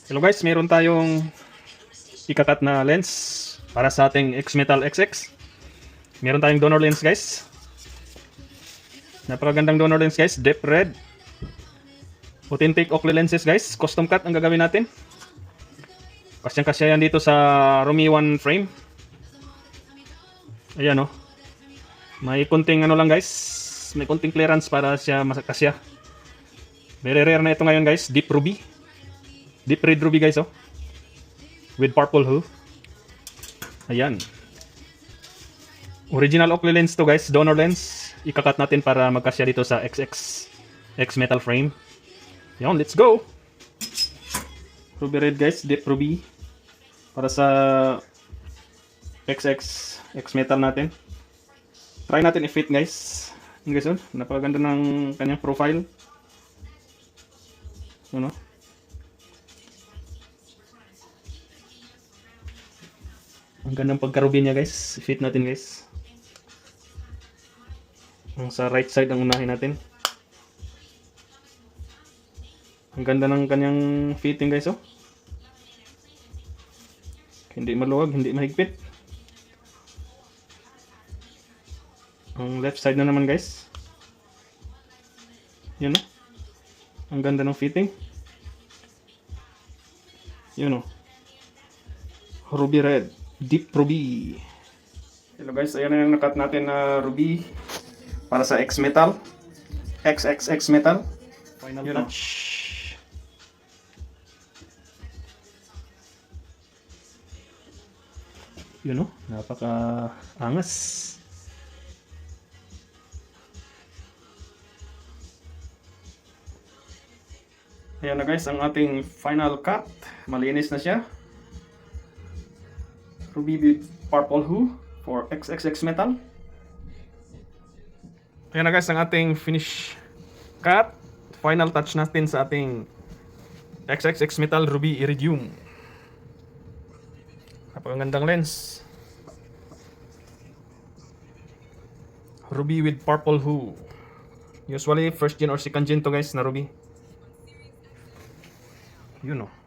Hello guys, meron tayong ikakat na lens para sa ating X-Metal XX. Meron tayong donor lens guys. Napakagandang donor lens guys, depth red. Authentic Oakley lenses guys, custom cut ang gagawin natin. Kasyang-kasya yan dito sa Romi 1 frame. Ayan o. May kunting ano lang guys, may kunting clearance para siya masakasya. Very rare na ito ngayon guys, deep ruby. Deep red ruby guys oh. With purple hue. Ayan. Original Oakley lens to guys, donor lens. Ikakat natin para magkasya dito sa XX X-Metal frame. Yan, let's go. Ruby red guys, deep ruby. Para sa XX X-Metal natin. Try natin i-fit guys. Yan guys oh, napakaganda ng kanyang profile. Yun oh. Ang gandang pagkarubi niya guys. Fit natin guys. Ang sa right side ang unahin natin. Ang ganda ng kanyang fitting guys oh. Hindi maluwag, hindi mahigpit. Ang left side na naman guys. Yun oh. Ang ganda ng fitting. Yun oh. Ruby red. Deep ruby. Hello guys, ayan na yung nakat natin na ruby para sa X-Metal XXX metal. Final touch. Yun o, napaka angas. Ayan na guys, ang ating final cut. Malinis na siya. Ruby with purple hue for XXX metal. Ayan na guys ang ating finish cut. Final touch natin sa ating XXX metal ruby iridium. Napakagandang lens. Ruby with purple hue. Usually first gen or second gen to guys na ruby. Yun o.